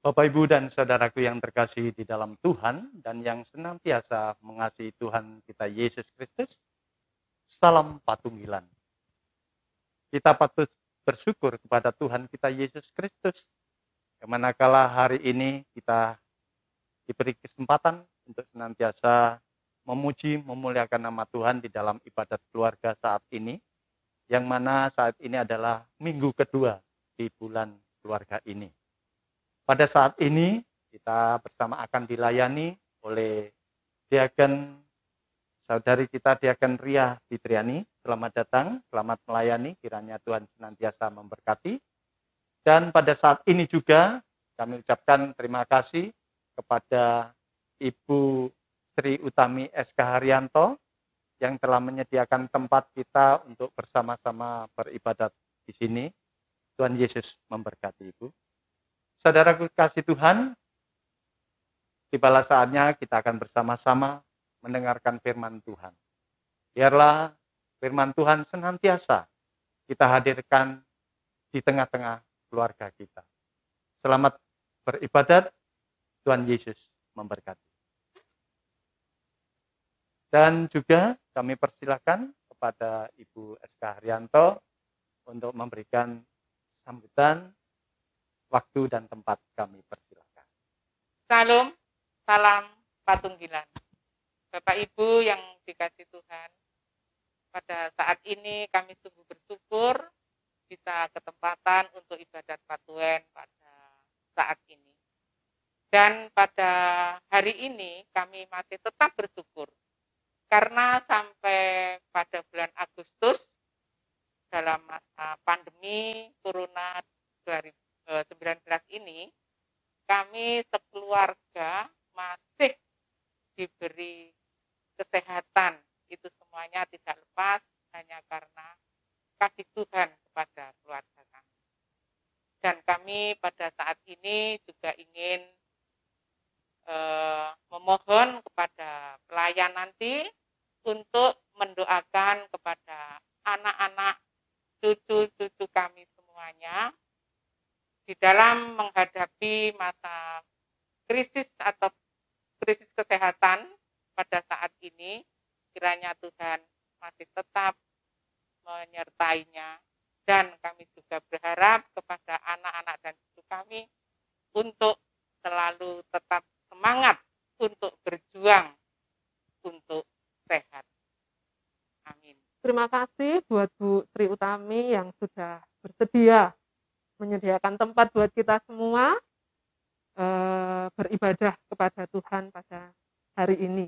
Bapak, Ibu, dan saudaraku yang terkasih di dalam Tuhan dan yang senantiasa mengasihi Tuhan kita Yesus Kristus, salam patunggilan. Kita patut bersyukur kepada Tuhan kita Yesus Kristus, yang manakala hari ini kita diberi kesempatan untuk senantiasa memuji, memuliakan nama Tuhan di dalam ibadat keluarga saat ini, yang mana saat ini adalah minggu kedua di bulan keluarga ini. Pada saat ini kita bersama akan dilayani oleh Diaken saudari kita Diaken Ria Fitriani. Selamat datang, selamat melayani, kiranya Tuhan senantiasa memberkati. Dan pada saat ini juga kami ucapkan terima kasih kepada Ibu Sri Utami SK Haryanto yang telah menyediakan tempat kita untuk bersama-sama beribadat di sini. Tuhan Yesus memberkati Ibu. Saudaraku kasih Tuhan, tibalah saatnya kita akan bersama-sama mendengarkan firman Tuhan. Biarlah firman Tuhan senantiasa kita hadirkan di tengah-tengah keluarga kita. Selamat beribadat, Tuhan Yesus memberkati. Dan juga kami persilakan kepada Ibu SK Haryanto untuk memberikan sambutan. Waktu dan tempat kami persilakan. Salam, salam patunggilan. Bapak Ibu yang dikasih Tuhan, pada saat ini kami sungguh bersyukur bisa ketempatan untuk ibadat Patuen pada saat ini. Dan pada hari ini kami masih tetap bersyukur karena sampai pada bulan Agustus dalam masa pandemi Corona 2019 ini, kami sekeluarga masih diberi kesehatan. Itu semuanya tidak lepas hanya karena kasih Tuhan kepada keluarga kami. Dan kami pada saat ini juga ingin memohon kepada pelayan nanti untuk mendoakan kepada anak-anak, cucu-cucu kami semuanya, di dalam menghadapi masa krisis atau krisis kesehatan pada saat ini, kiranya Tuhan masih tetap menyertainya. Dan kami juga berharap kepada anak-anak dan cucu kami untuk selalu tetap semangat untuk berjuang untuk sehat. Amin. Terima kasih buat Bu Sri Utami yang sudah bersedia menyediakan tempat buat kita semua beribadah kepada Tuhan pada hari ini.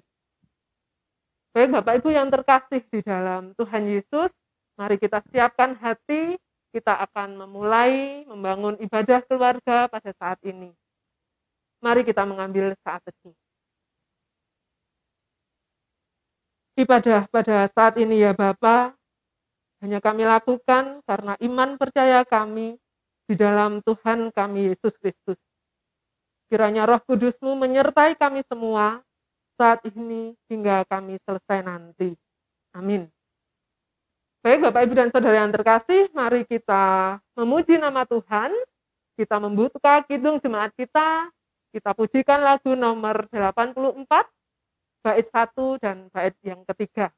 Baik Bapak Ibu yang terkasih di dalam Tuhan Yesus, mari kita siapkan hati, kita akan memulai membangun ibadah keluarga pada saat ini. Mari kita mengambil saat teduh. Ibadah pada saat ini ya Bapa, hanya kami lakukan karena iman percaya kami di dalam Tuhan kami Yesus Kristus. Kiranya Roh Kudus-Mu menyertai kami semua saat ini hingga kami selesai nanti. Amin. Baik Bapak Ibu dan Saudara yang terkasih, mari kita memuji nama Tuhan. Kita membuka kidung jemaat kita pujikan lagu nomor 84, bait 1 dan bait yang ketiga.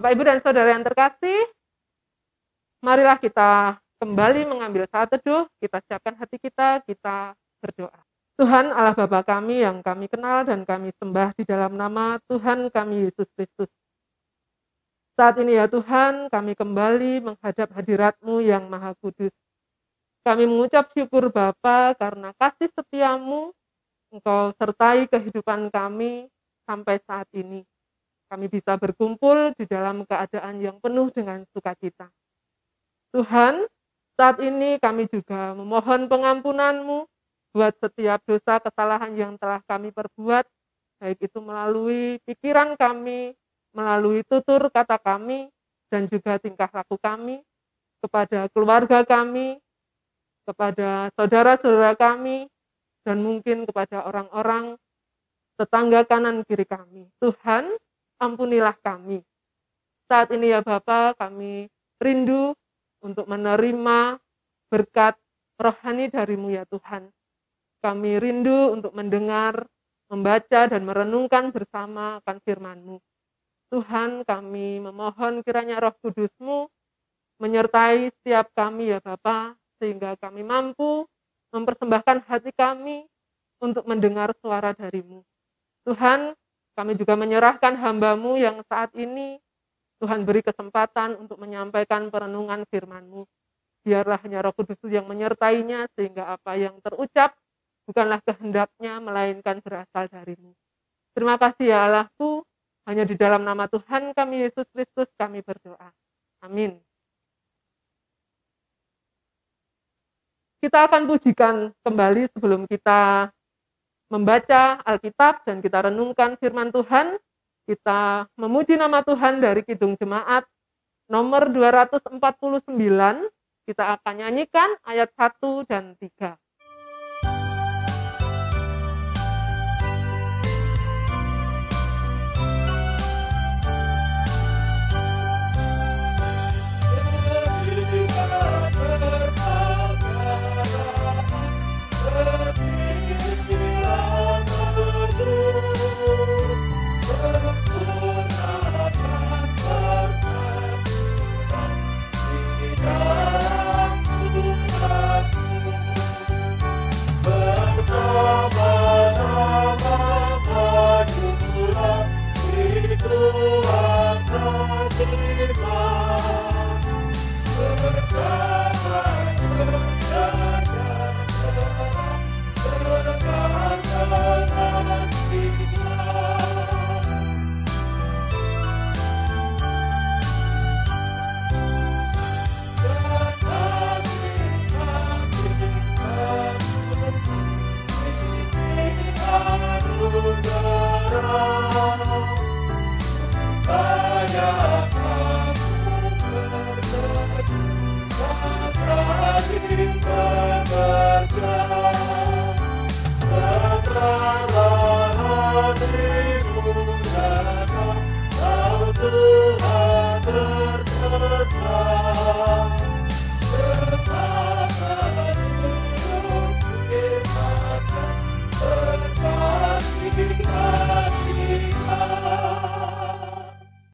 Bapak, Ibu, dan Saudara yang terkasih, marilah kita kembali mengambil saat teduh, kita siapkan hati kita berdoa. Tuhan Allah Bapa kami yang kami kenal dan kami sembah di dalam nama Tuhan kami Yesus Kristus. Saat ini ya Tuhan, kami kembali menghadap hadirat-Mu yang Maha Kudus. Kami mengucap syukur Bapa karena kasih setia-Mu, Engkau sertai kehidupan kami sampai saat ini. Kami bisa berkumpul di dalam keadaan yang penuh dengan sukacita. Tuhan, saat ini kami juga memohon pengampunan-Mu buat setiap dosa kesalahan yang telah kami perbuat, baik itu melalui pikiran kami, melalui tutur kata kami, dan juga tingkah laku kami, kepada keluarga kami, kepada saudara-saudara kami, dan mungkin kepada orang-orang tetangga kanan kiri kami. Tuhan, ampunilah kami. Saat ini ya Bapa, kami rindu untuk menerima berkat rohani dari-Mu ya Tuhan. Kami rindu untuk mendengar, membaca, dan merenungkan bersama akan firman-Mu. Tuhan, kami memohon kiranya Roh Kudus-Mu menyertai setiap kami ya Bapa, sehingga kami mampu mempersembahkan hati kami untuk mendengar suara dari-Mu. Tuhan, kami juga menyerahkan hamba-Mu yang saat ini, Tuhan beri kesempatan untuk menyampaikan perenungan firman-Mu. Biarlah hanya Roh Kudus yang menyertainya, sehingga apa yang terucap bukanlah kehendaknya, melainkan berasal dari-Mu. Terima kasih ya Allahku, hanya di dalam nama Tuhan kami Yesus Kristus kami berdoa. Amin. Kita akan pujikan kembali sebelum kita membaca Alkitab dan kita renungkan firman Tuhan. Kita memuji nama Tuhan dari Kidung Jemaat nomor 249. Kita akan nyanyikan ayat 1 dan 3.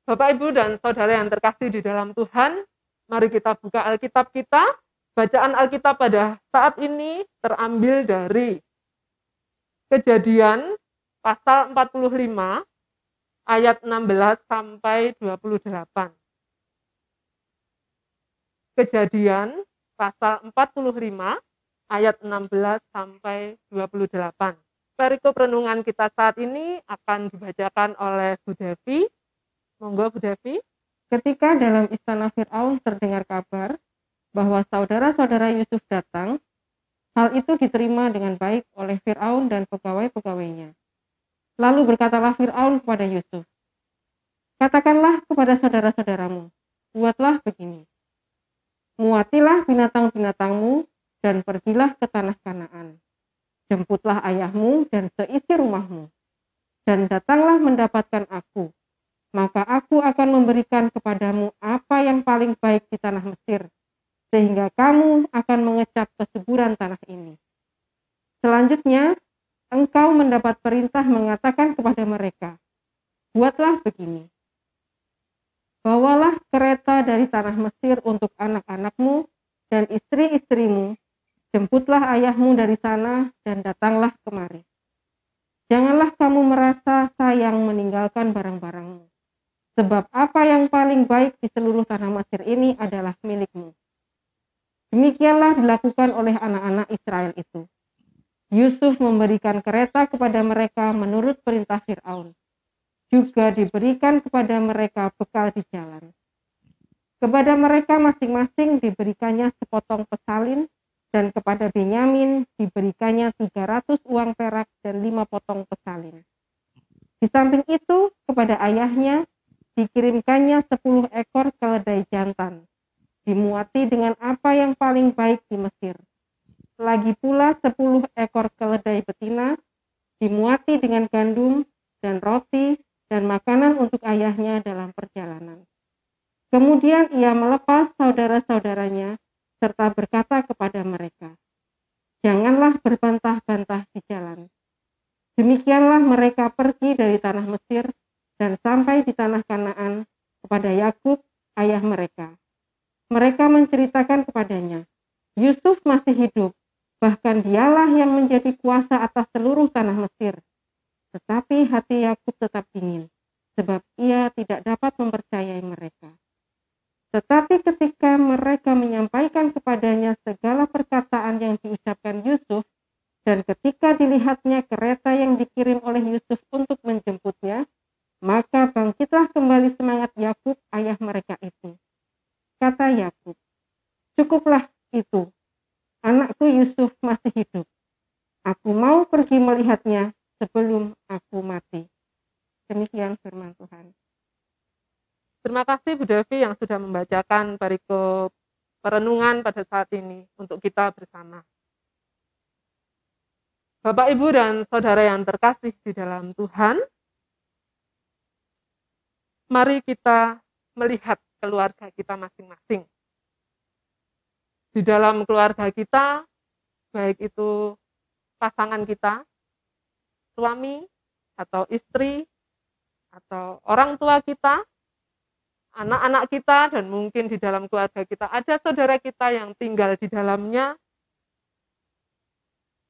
Bapak, Ibu, dan Saudara yang terkasih di dalam Tuhan, mari kita buka Alkitab kita. Bacaan Alkitab pada saat ini terambil dari Kejadian pasal 45 ayat 16 sampai 28. Kejadian pasal 45 ayat 16 sampai 28. Perikop renungan kita saat ini akan dibacakan oleh Bu Devi. Monggo Bu Devi. Ketika dalam istana Fir'aun terdengar kabar bahwa saudara-saudara Yusuf datang, hal itu diterima dengan baik oleh Fir'aun dan pegawai-pegawainya. Lalu berkatalah Fir'aun kepada Yusuf, "Katakanlah kepada saudara-saudaramu, buatlah begini. Muatilah binatang-binatangmu dan pergilah ke tanah Kanaan. Jemputlah ayahmu dan seisi rumahmu, dan datanglah mendapatkan aku. Maka aku akan memberikan kepadamu apa yang paling baik di tanah Mesir, sehingga kamu akan mengecap kesuburan tanah ini. Selanjutnya, engkau mendapat perintah mengatakan kepada mereka, buatlah begini. bawalah kereta dari tanah Mesir untuk anak-anakmu dan istri-istrimu, jemputlah ayahmu dari sana dan datanglah kemari. Janganlah kamu merasa sayang meninggalkan barang-barangmu, sebab apa yang paling baik di seluruh tanah Mesir ini adalah milikmu. Demikianlah dilakukan oleh anak-anak Israel itu. Yusuf memberikan kereta kepada mereka menurut perintah Fir'aun. Juga diberikan kepada mereka bekal di jalan. Kepada mereka masing-masing diberikannya sepotong pesalin, dan kepada Benyamin diberikannya 300 uang perak dan 5 potong pesalin. Di samping itu, kepada ayahnya dikirimkannya 10 ekor keledai jantan, dimuati dengan apa yang paling baik di Mesir. Lagi pula 10 ekor keledai betina, dimuati dengan gandum dan roti dan makanan untuk ayahnya dalam perjalanan. Kemudian ia melepas saudara-saudaranya serta berkata kepada mereka, "Janganlah berbantah-bantah di jalan." Demikianlah mereka pergi dari tanah Mesir dan sampai di tanah Kanaan kepada Yakub, ayah mereka. Mereka menceritakan kepadanya, Yusuf masih hidup, bahkan dialah yang menjadi kuasa atas seluruh tanah Mesir. Tetapi hati Yakub tetap dingin, sebab ia tidak dapat mempercayai mereka. Tetapi ketika mereka menyampaikan kepadanya segala perkataan yang diucapkan Yusuf, dan ketika dilihatnya kereta yang dikirim oleh Yusuf untuk menjemputnya, maka bangkitlah kembali semangat Yakub, ayah mereka itu. Kata Yakub, "Cukuplah itu, anakku Yusuf masih hidup. Aku mau pergi melihatnya sebelum aku mati." Demikian firman Tuhan. Terima kasih Bu Devi yang sudah membacakan perikop perenungan pada saat ini untuk kita bersama. Bapak, Ibu, dan Saudara yang terkasih di dalam Tuhan, mari kita melihat keluarga kita masing-masing. Di dalam keluarga kita, baik itu pasangan kita, suami atau istri, atau orang tua kita, anak-anak kita, dan mungkin di dalam keluarga kita ada saudara kita yang tinggal di dalamnya.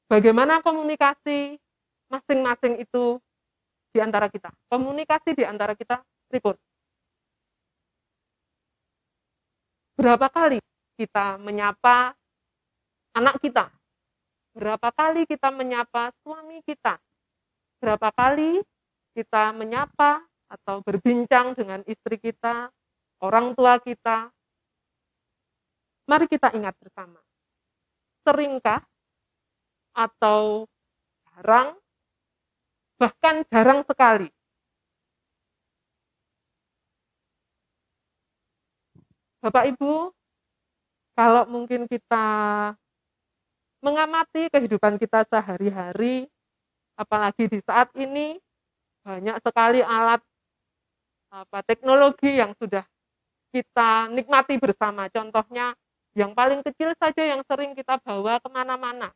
Bagaimana komunikasi masing-masing itu di antara kita? Komunikasi di antara kita ribut. Berapa kali kita menyapa anak kita? Berapa kali kita menyapa suami kita? Berapa kali kita menyapa atau berbincang dengan istri kita, orang tua kita? Mari kita ingat bersama. Seringkah atau jarang, bahkan jarang sekali, Bapak Ibu, kalau mungkin kita mengamati kehidupan kita sehari-hari, apalagi di saat ini, banyak sekali alat teknologi yang sudah kita nikmati bersama. Contohnya, yang paling kecil saja yang sering kita bawa kemana-mana.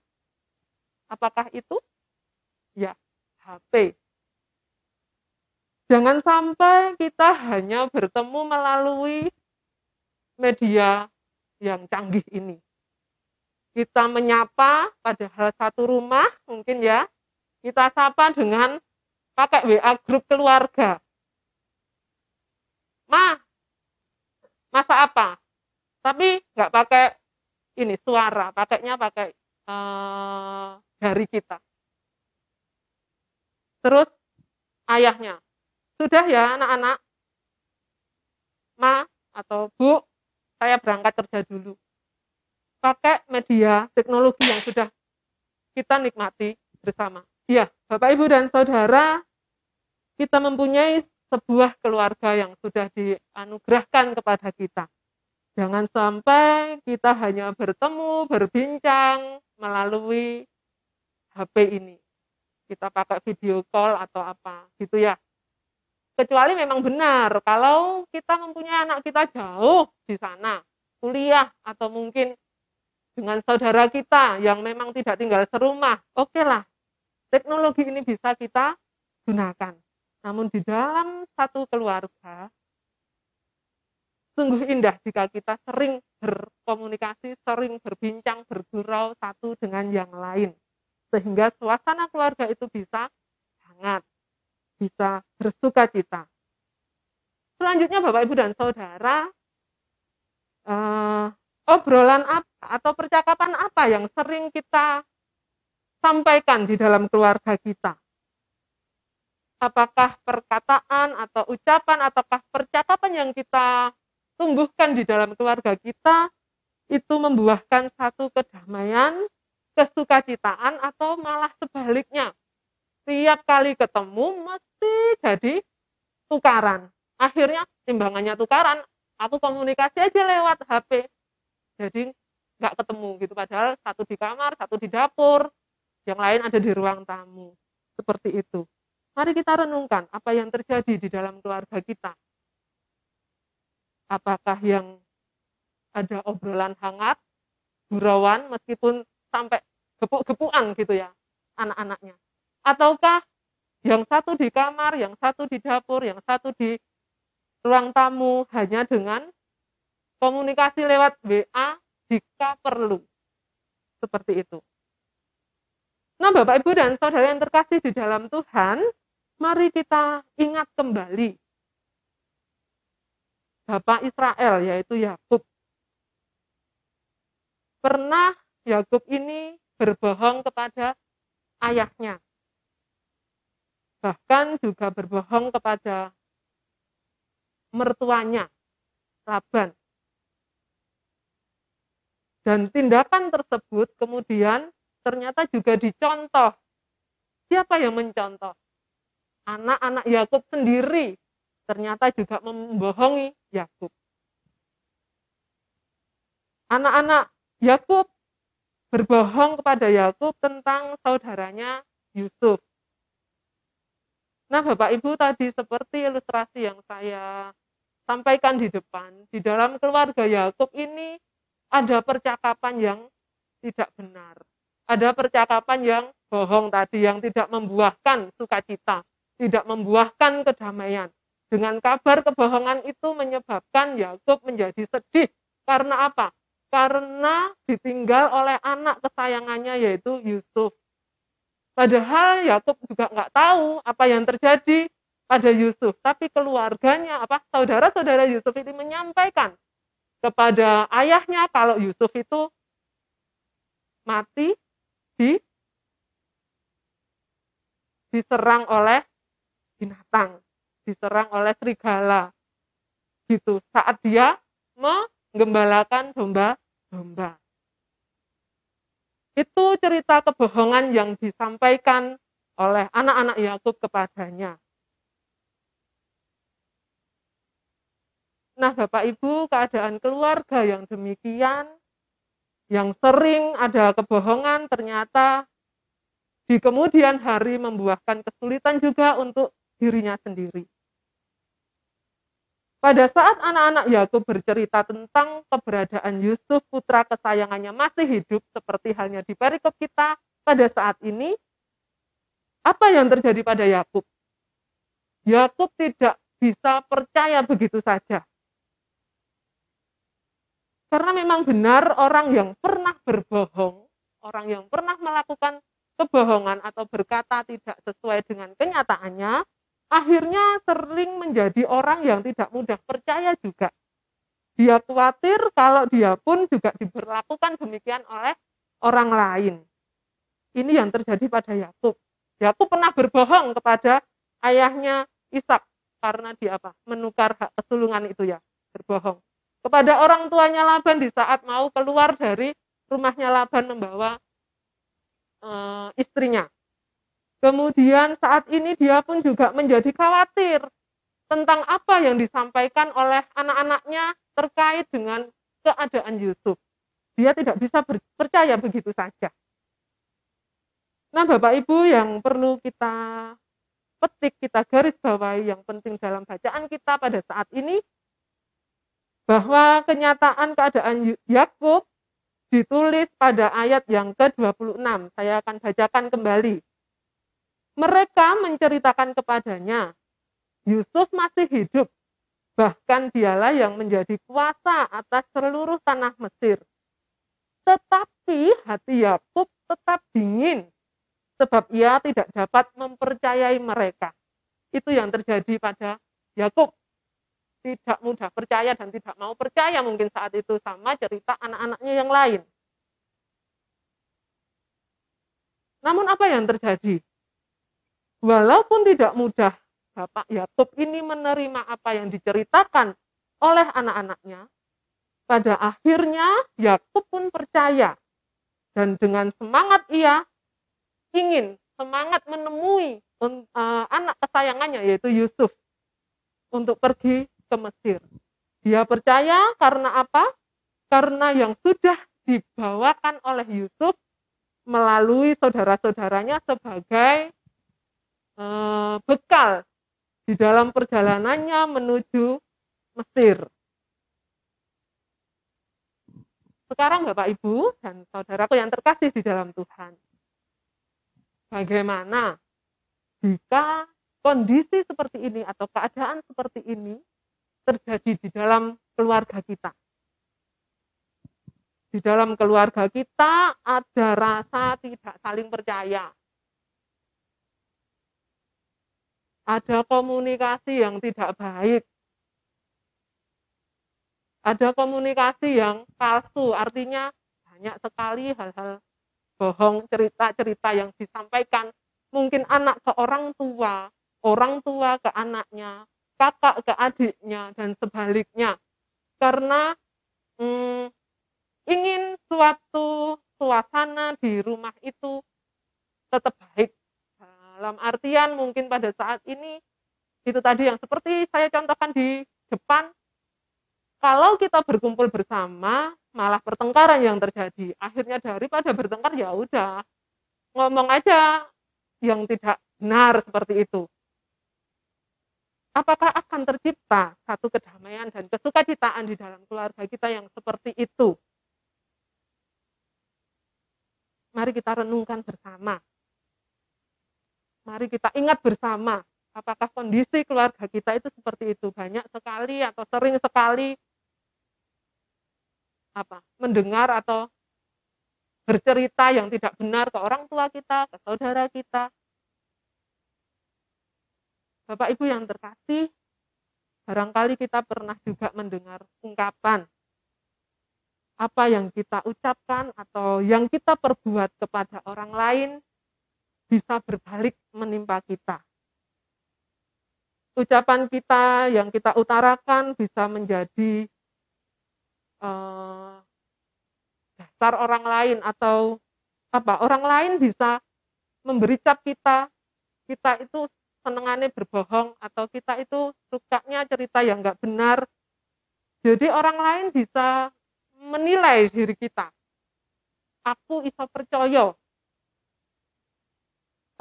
Apakah itu? Ya, HP. Jangan sampai kita hanya bertemu melalui media yang canggih ini. Kita menyapa padahal satu rumah, mungkin ya, kita sapa dengan pakai WA grup keluarga. Masak apa? Tapi nggak pakai ini suara, pakainya pakai jari kita. Terus ayahnya, sudah ya anak-anak, Ma atau Bu, saya berangkat kerja dulu. Pakai media teknologi yang sudah kita nikmati bersama. Ya, Bapak, Ibu, dan Saudara, kita mempunyai sebuah keluarga yang sudah dianugerahkan kepada kita. Jangan sampai kita hanya bertemu, berbincang melalui HP ini. Kita pakai video call atau apa, gitu ya. Kecuali memang benar, kalau kita mempunyai anak kita jauh di sana, kuliah, atau mungkin dengan saudara kita yang memang tidak tinggal serumah, oke lah, teknologi ini bisa kita gunakan. Namun di dalam satu keluarga, Sungguh indah jika kita sering berkomunikasi, sering berbincang, bergurau satu dengan yang lain. Sehingga suasana keluarga itu bisa hangat, bisa bersuka cita. Selanjutnya Bapak, Ibu, dan Saudara, obrolan apa atau percakapan apa yang sering kita sampaikan di dalam keluarga kita? Apakah perkataan atau ucapan ataukah percakapan yang kita tumbuhkan di dalam keluarga kita itu membuahkan satu kedamaian, kesukacitaan, atau malah sebaliknya? Tiap kali ketemu mesti jadi tukaran. Akhirnya timbangannya tukaran, aku komunikasi aja lewat HP. Jadi nggak ketemu gitu, padahal satu di kamar, satu di dapur, yang lain ada di ruang tamu. Seperti itu. Mari kita renungkan apa yang terjadi di dalam keluarga kita. Apakah yang ada obrolan hangat, gurauan, meskipun sampai gepuk-gepukan gitu ya anak-anaknya. Ataukah yang satu di kamar, yang satu di dapur, yang satu di ruang tamu hanya dengan komunikasi lewat WA jika perlu. Seperti itu. Nah, Bapak, Ibu, dan Saudara yang terkasih di dalam Tuhan, mari kita ingat kembali Bapak Israel, yaitu Yakub. Pernah Yakub ini berbohong kepada ayahnya. Bahkan juga berbohong kepada mertuanya, Laban. Dan tindakan tersebut kemudian ternyata juga dicontoh. Siapa yang mencontoh? Anak-anak Yakub sendiri ternyata juga membohongi Yakub. Anak-anak Yakub berbohong kepada Yakub tentang saudaranya Yusuf. Nah, Bapak Ibu, tadi seperti ilustrasi yang saya sampaikan di depan, di dalam keluarga Yakub ini ada percakapan yang tidak benar. Ada percakapan yang bohong tadi, yang tidak membuahkan sukacita, tidak membuahkan kedamaian. Dengan kabar kebohongan itu menyebabkan Yakub menjadi sedih. Karena apa? Karena ditinggal oleh anak kesayangannya, yaitu Yusuf. Padahal Yakub juga nggak tahu apa yang terjadi pada Yusuf. Tapi keluarganya, saudara-saudara Yusuf ini menyampaikan kepada ayahnya kalau Yusuf itu mati diserang oleh binatang, diserang oleh serigala. Gitu, saat dia menggembalakan domba-domba. Itu cerita kebohongan yang disampaikan oleh anak-anak Yakub kepadanya. Nah, Bapak Ibu, keadaan keluarga yang demikian, yang sering ada kebohongan, ternyata di kemudian hari membuahkan kesulitan juga untuk dirinya sendiri. Pada saat anak-anak Yakub bercerita tentang keberadaan Yusuf, putra kesayangannya, masih hidup, seperti halnya di perikop kita pada saat ini, apa yang terjadi pada Yakub? Yakub tidak bisa percaya begitu saja. Karena memang benar orang yang pernah berbohong, orang yang pernah melakukan kebohongan atau berkata tidak sesuai dengan kenyataannya, akhirnya sering menjadi orang yang tidak mudah percaya juga. Dia khawatir kalau dia pun juga diberlakukan demikian oleh orang lain. Ini yang terjadi pada Yakub. Yakub pernah berbohong kepada ayahnya Ishak karena dia menukar hak kesulungan itu ya, berbohong. Kepada orang tuanya Laban di saat mau keluar dari rumahnya Laban membawa istrinya. Kemudian saat ini dia pun juga menjadi khawatir tentang apa yang disampaikan oleh anak-anaknya terkait dengan keadaan Yusuf. Dia tidak bisa percaya begitu saja. Nah, Bapak Ibu, yang perlu kita petik, kita garis bawahi yang penting dalam bacaan kita pada saat ini, bahwa kenyataan keadaan Yakub ditulis pada ayat yang ke-26. Saya akan bacakan kembali. Mereka menceritakan kepadanya, Yusuf masih hidup, Bahkan dialah yang menjadi kuasa atas seluruh tanah Mesir. Tetapi hati Yakub tetap dingin, sebab ia tidak dapat mempercayai mereka. Itu yang terjadi pada Yakub. Tidak mudah percaya dan tidak mau percaya mungkin saat itu, sama cerita anak-anaknya yang lain. Namun apa yang terjadi? Walaupun tidak mudah Bapak Yakub ini menerima apa yang diceritakan oleh anak-anaknya, pada akhirnya Yakub pun percaya. Dan dengan semangat ia ingin semangat menemui anak kesayangannya yaitu Yusuf untuk pergi ke Mesir. Dia percaya karena apa? Karena yang sudah dibawakan oleh Yusuf melalui saudara-saudaranya sebagai bekal di dalam perjalanannya menuju Mesir. Sekarang Bapak Ibu dan saudaraku yang terkasih di dalam Tuhan, bagaimana jika kondisi seperti ini atau keadaan seperti ini terjadi di dalam keluarga kita? Di dalam keluarga kita ada rasa tidak saling percaya. Ada komunikasi yang tidak baik. Ada komunikasi yang palsu, artinya banyak sekali hal-hal bohong, cerita-cerita yang disampaikan. Mungkin anak ke orang tua ke anaknya, kakak ke adiknya, dan sebaliknya. Karena ingin suatu suasana di rumah itu tetap baik. Dalam artian mungkin pada saat ini, itu tadi yang seperti saya contohkan di depan, kalau kita berkumpul bersama, malah pertengkaran yang terjadi. Akhirnya daripada bertengkar, ya udah, ngomong aja yang tidak benar seperti itu. Apakah akan tercipta satu kedamaian dan kesukacitaan di dalam keluarga kita yang seperti itu? Mari kita renungkan bersama. Mari kita ingat bersama, apakah kondisi keluarga kita itu seperti itu? Banyak sekali atau sering sekali mendengar atau bercerita yang tidak benar ke orang tua kita, ke saudara kita. Bapak Ibu yang terkasih, barangkali kita pernah juga mendengar ungkapan apa yang kita ucapkan atau yang kita perbuat kepada orang lain bisa berbalik menimpa kita. Ucapan kita yang kita utarakan bisa menjadi dasar orang lain atau orang lain bisa memberi cap kita itu senengannya berbohong atau kita itu sukanya cerita yang nggak benar. Jadi orang lain bisa menilai diri kita. Aku bisa percaya.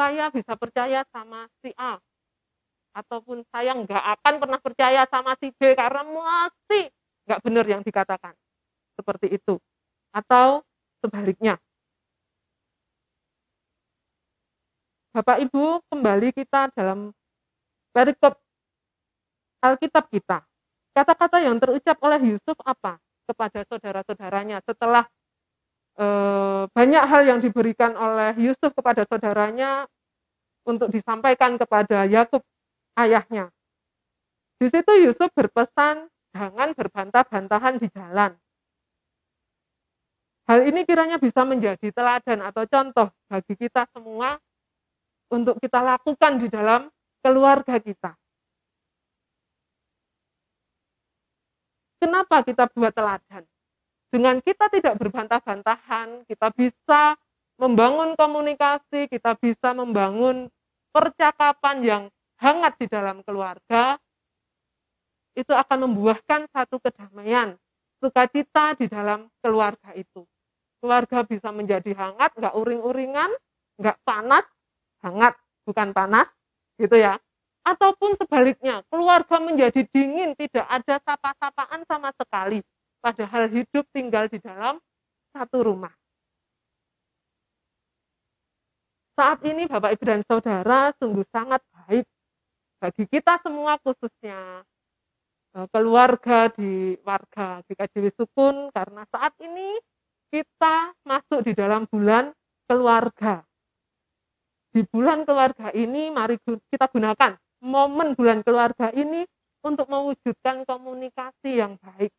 Saya bisa percaya sama si A. Ataupun saya nggak akan pernah percaya sama si B karena masih nggak benar yang dikatakan. Seperti itu. Atau sebaliknya. Bapak Ibu, kembali kita dalam perikop Alkitab kita. Kata-kata yang terucap oleh Yusuf apa? Kepada saudara-saudaranya setelah banyak hal yang diberikan oleh Yusuf kepada saudaranya untuk disampaikan kepada Yakub ayahnya. Di situ Yusuf berpesan jangan berbantah-bantahan di jalan. Hal ini kiranya bisa menjadi teladan atau contoh bagi kita semua untuk kita lakukan di dalam keluarga kita. Kenapa kita buat teladan? Dengan kita tidak berbantah-bantahan, kita bisa membangun komunikasi, kita bisa membangun percakapan yang hangat di dalam keluarga, itu akan membuahkan satu kedamaian, sukacita di dalam keluarga itu. Keluarga bisa menjadi hangat, nggak uring-uringan, nggak panas, hangat, bukan panas, gitu ya. Ataupun sebaliknya, keluarga menjadi dingin, tidak ada sapa-sapaan sama sekali. Padahal hidup tinggal di dalam satu rumah. Saat ini Bapak Ibu dan Saudara sungguh sangat baik bagi kita semua khususnya keluarga di warga GKJW Sukun, karena saat ini kita masuk di dalam bulan keluarga. Di bulan keluarga ini mari kita gunakan momen bulan keluarga ini untuk mewujudkan komunikasi yang baik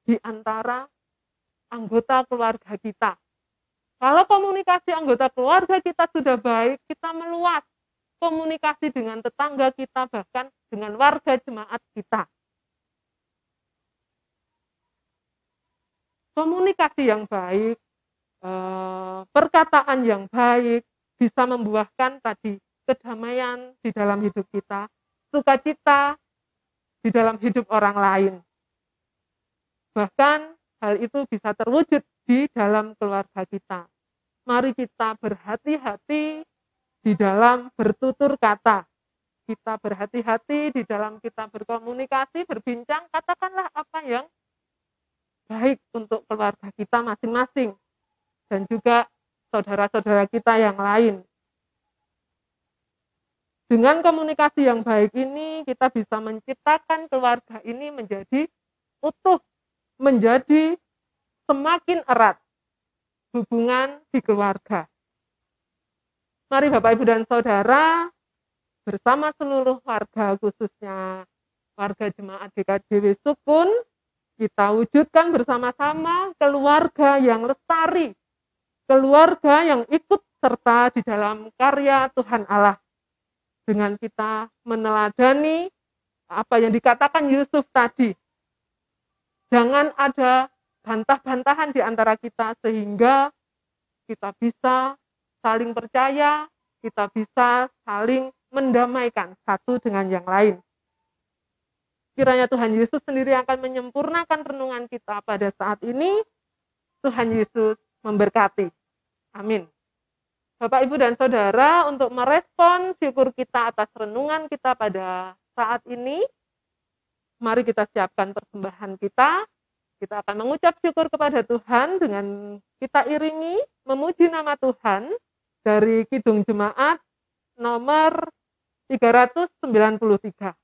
di antara anggota keluarga kita. Kalau komunikasi anggota keluarga kita sudah baik, kita meluas komunikasi dengan tetangga kita, bahkan dengan warga jemaat kita. Komunikasi yang baik, perkataan yang baik, bisa membuahkan tadi kedamaian di dalam hidup kita, sukacita di dalam hidup orang lain. Bahkan hal itu bisa terwujud di dalam keluarga kita. Mari kita berhati-hati di dalam bertutur kata. Kita berhati-hati di dalam kita berkomunikasi, berbincang, katakanlah apa yang baik untuk keluarga kita masing-masing dan juga saudara-saudara kita yang lain. Dengan komunikasi yang baik ini, kita bisa menciptakan keluarga ini menjadi utuh, menjadi semakin erat hubungan di keluarga. Mari Bapak, Ibu, dan Saudara, bersama seluruh warga, khususnya warga jemaat GKJW Sukun, kita wujudkan bersama-sama keluarga yang lestari, keluarga yang ikut serta di dalam karya Tuhan Allah. Dengan kita meneladani apa yang dikatakan Yusuf tadi. Jangan ada bantah-bantahan di antara kita sehingga kita bisa saling percaya, kita bisa saling mendamaikan satu dengan yang lain. Kiranya Tuhan Yesus sendiri akan menyempurnakan renungan kita pada saat ini. Tuhan Yesus memberkati. Amin. Bapak, Ibu, dan Saudara, untuk merespon syukur kita atas renungan kita pada saat ini, mari kita siapkan persembahan kita. Kita akan mengucap syukur kepada Tuhan dengan kita iringi memuji nama Tuhan dari Kidung Jemaat nomor 393.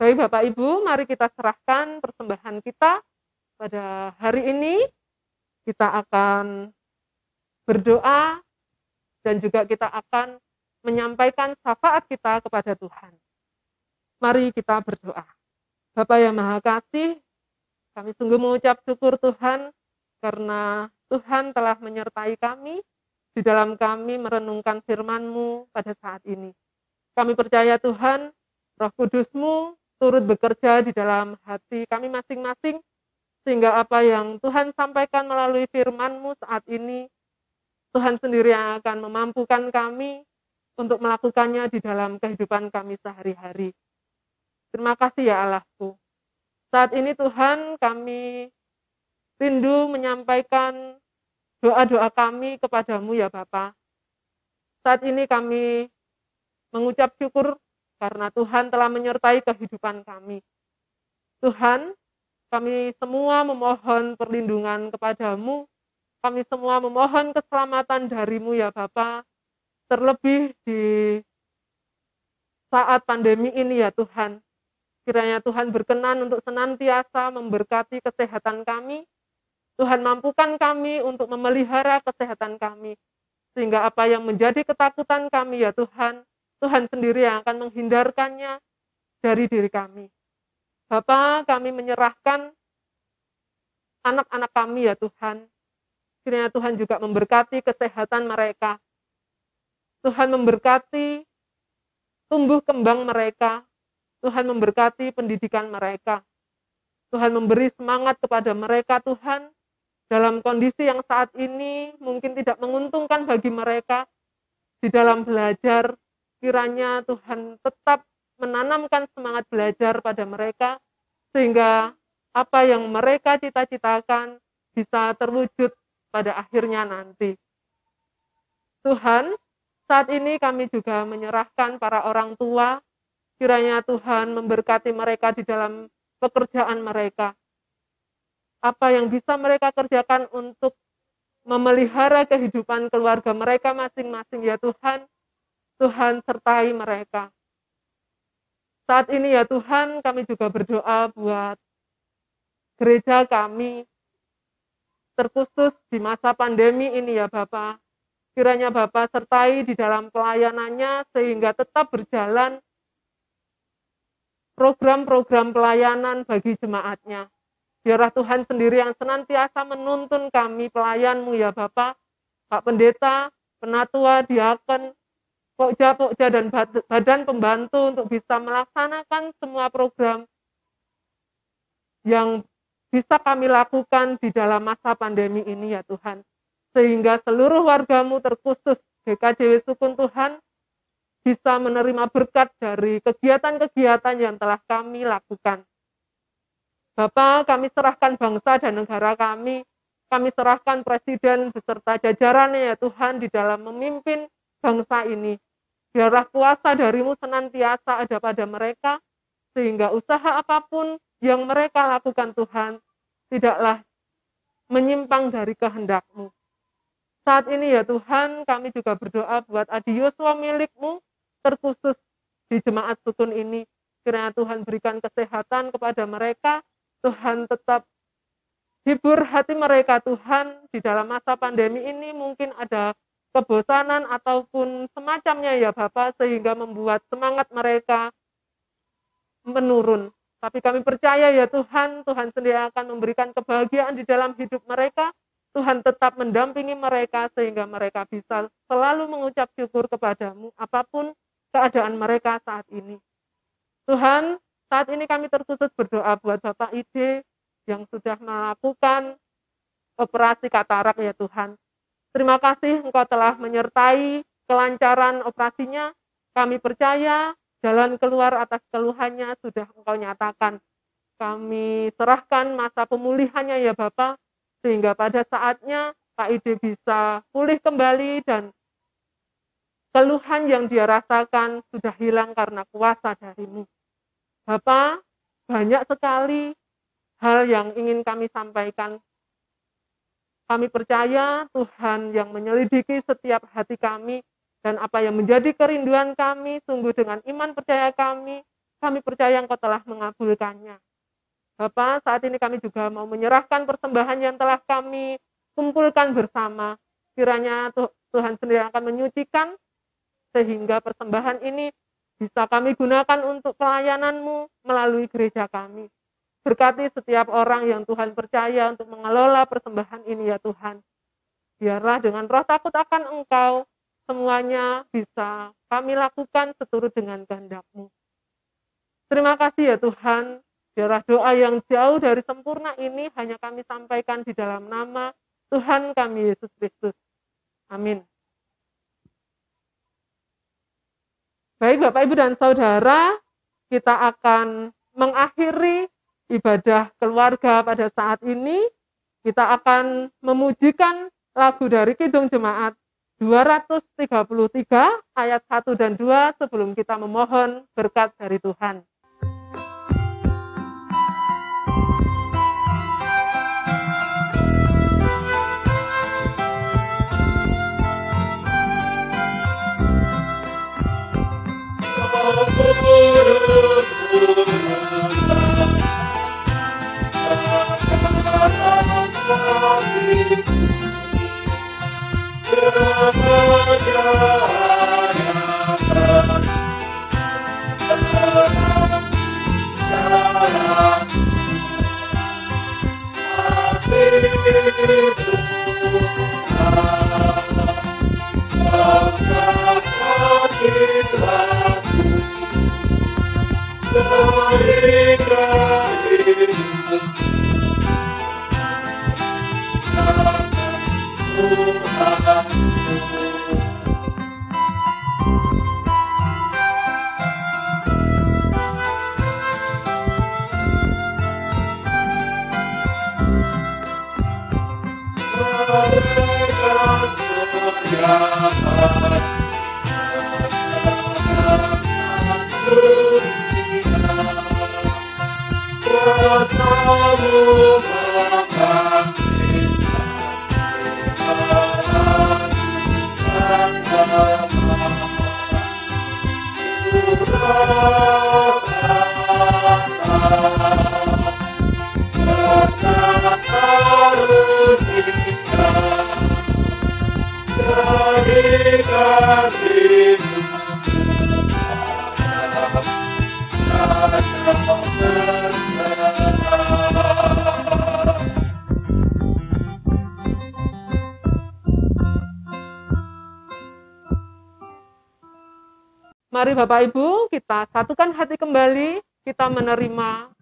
Baik Bapak Ibu, mari kita serahkan persembahan kita pada hari ini. Kita akan berdoa dan juga kita akan menyampaikan syafaat kita kepada Tuhan. Mari kita berdoa. Bapa yang Maha Kasih, kami sungguh mengucap syukur Tuhan karena Tuhan telah menyertai kami di dalam kami merenungkan firman-Mu pada saat ini. Kami percaya Tuhan, Roh Kudus-Mu turut bekerja di dalam hati kami masing-masing, sehingga apa yang Tuhan sampaikan melalui firman-Mu saat ini, Tuhan sendiri yang akan memampukan kami untuk melakukannya di dalam kehidupan kami sehari-hari. Terima kasih ya Allahku. Saat ini Tuhan, kami rindu menyampaikan doa-doa kami kepadamu ya Bapa. Saat ini kami mengucap syukur karena Tuhan telah menyertai kehidupan kami. Tuhan, kami semua memohon perlindungan kepadamu. Kami semua memohon keselamatan darimu ya Bapa. Terlebih di saat pandemi ini ya Tuhan. Kiranya Tuhan berkenan untuk senantiasa memberkati kesehatan kami. Tuhan mampukan kami untuk memelihara kesehatan kami. Sehingga apa yang menjadi ketakutan kami ya Tuhan, Tuhan sendiri yang akan menghindarkannya dari diri kami. Bapa, kami menyerahkan anak-anak kami ya Tuhan. Kiranya Tuhan juga memberkati kesehatan mereka. Tuhan memberkati tumbuh kembang mereka. Tuhan memberkati pendidikan mereka. Tuhan memberi semangat kepada mereka Tuhan. Dalam kondisi yang saat ini mungkin tidak menguntungkan bagi mereka di dalam belajar, kiranya Tuhan tetap menanamkan semangat belajar pada mereka, sehingga apa yang mereka cita-citakan bisa terwujud pada akhirnya nanti. Tuhan, saat ini kami juga menyerahkan para orang tua, kiranya Tuhan memberkati mereka di dalam pekerjaan mereka. Apa yang bisa mereka kerjakan untuk memelihara kehidupan keluarga mereka masing-masing ya Tuhan, Tuhan sertai mereka. Saat ini ya Tuhan, kami juga berdoa buat gereja kami, terkhusus di masa pandemi ini ya Bapak. Kiranya Bapak sertai di dalam pelayanannya sehingga tetap berjalan program-program pelayanan bagi jemaatnya. Biarlah Tuhan sendiri yang senantiasa menuntun kami pelayan-Mu ya Bapak, Pak Pendeta, Penatua, Diaken, Pokja dan badan pembantu untuk bisa melaksanakan semua program yang bisa kami lakukan di dalam masa pandemi ini ya Tuhan. Sehingga seluruh warga-Mu terkhusus GKJW Sukun Tuhan bisa menerima berkat dari kegiatan-kegiatan yang telah kami lakukan. Bapak, kami serahkan bangsa dan negara kami serahkan Presiden beserta jajarannya ya Tuhan di dalam memimpin bangsa ini. Biarlah kuasa dari-Mu senantiasa ada pada mereka, sehingga usaha apapun yang mereka lakukan Tuhan, tidaklah menyimpang dari kehendak-Mu. Saat ini ya Tuhan, kami juga berdoa buat Adi Yosua milik-Mu, terkhusus di jemaat sukun ini. Kiranya Tuhan berikan kesehatan kepada mereka, Tuhan tetap hibur hati mereka Tuhan di dalam masa pandemi ini. Mungkin ada kebosanan ataupun semacamnya ya Bapak, sehingga membuat semangat mereka menurun. Tapi kami percaya ya Tuhan, Tuhan sendiri akan memberikan kebahagiaan di dalam hidup mereka. Tuhan tetap mendampingi mereka sehingga mereka bisa selalu mengucap syukur kepada-Mu apapun keadaan mereka saat ini. Tuhan, saat ini kami terkhusus berdoa buat Bapak Ide yang sudah melakukan operasi katarak ya Tuhan. Terima kasih Engkau telah menyertai kelancaran operasinya. Kami percaya jalan keluar atas keluhannya sudah Engkau nyatakan. Kami serahkan masa pemulihannya ya Bapak, sehingga pada saatnya Pak Ide bisa pulih kembali dan keluhan yang dia rasakan sudah hilang karena kuasa dari-Mu. Bapak, banyak sekali hal yang ingin kami sampaikan. Kami percaya Tuhan yang menyelidiki setiap hati kami dan apa yang menjadi kerinduan kami, sungguh dengan iman percaya kami percaya Engkau telah mengabulkannya. Bapak, saat ini kami juga mau menyerahkan persembahan yang telah kami kumpulkan bersama. Kiranya Tuhan sendiri akan menyucikan sehingga persembahan ini bisa kami gunakan untuk pelayanan-Mu melalui gereja kami. Berkati setiap orang yang Tuhan percaya untuk mengelola persembahan ini ya Tuhan. Biarlah dengan roh takut akan Engkau, semuanya bisa kami lakukan seturut dengan kehendak-Mu. Terima kasih ya Tuhan. Biarlah doa yang jauh dari sempurna ini hanya kami sampaikan di dalam nama Tuhan kami Yesus Kristus. Amin. Baik Bapak, Ibu, dan Saudara, kita akan mengakhiri ibadah keluarga pada saat ini. Kita akan memujikan lagu dari Kidung Jemaat 233 ayat 1 dan 2 sebelum kita memohon berkat dari Tuhan. Mari Bapak Ibu, kita satukan hati kembali, kita menerima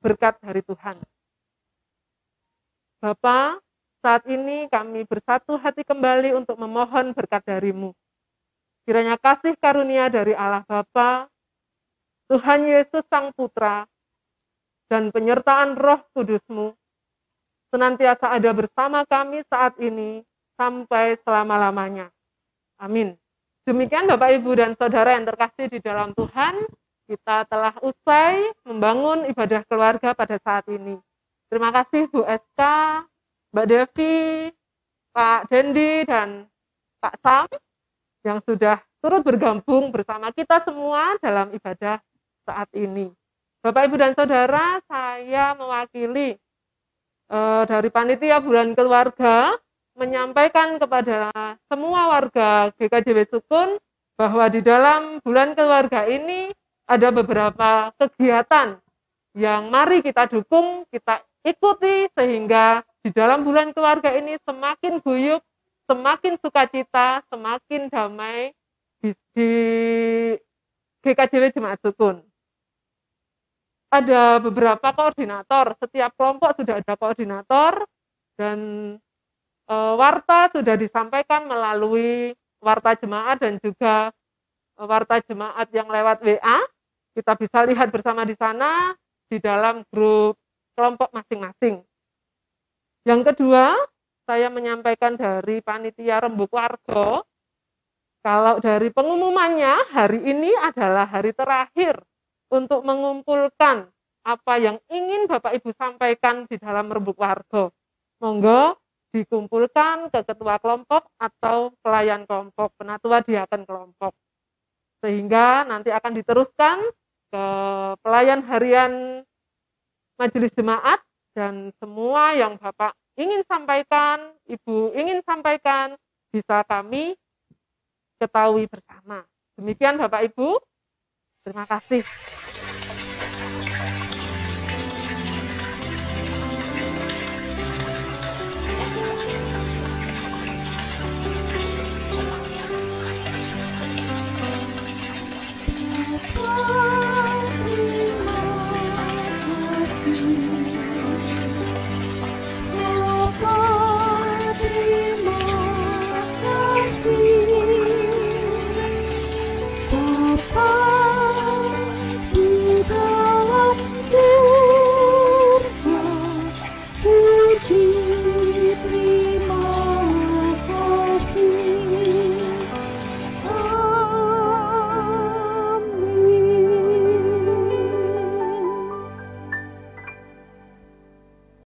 berkat dari Tuhan. Bapa, saat ini kami bersatu hati kembali untuk memohon berkat dari-Mu. Kiranya kasih karunia dari Allah Bapa, Tuhan Yesus Sang Putra, dan penyertaan Roh Kudus-Mu senantiasa ada bersama kami saat ini sampai selama-lamanya. Amin. Demikian Bapak, Ibu, dan Saudara yang terkasih di dalam Tuhan, kita telah usai membangun ibadah keluarga pada saat ini. Terima kasih Bu SK, Mbak Devi, Pak Dendi, dan Pak Sam yang sudah turut bergabung bersama kita semua dalam ibadah saat ini. Bapak, Ibu, dan Saudara, saya mewakili dari Panitia Bulan Keluarga menyampaikan kepada semua warga GKJW Sukun bahwa di dalam bulan keluarga ini ada beberapa kegiatan yang mari kita dukung, kita ikuti sehingga di dalam bulan keluarga ini semakin guyup, semakin sukacita, semakin damai di GKJW Jemaat Sukun. Ada beberapa koordinator, setiap kelompok sudah ada koordinator, dan warta sudah disampaikan melalui warta jemaat dan juga warta jemaat yang lewat WA. Kita bisa lihat bersama di sana di dalam grup kelompok masing-masing. Yang kedua, saya menyampaikan dari Panitia Rembuk Warga, kalau dari pengumumannya hari ini adalah hari terakhir untuk mengumpulkan apa yang ingin Bapak Ibu sampaikan di dalam Rembuk Warga. Monggo dikumpulkan ke ketua kelompok atau pelayan kelompok, penatua diaken kelompok. Sehingga nanti akan diteruskan ke pelayan harian majelis jemaat, dan semua yang Bapak ingin sampaikan, Ibu ingin sampaikan, bisa kami ketahui bersama. Demikian Bapak Ibu, terima kasih.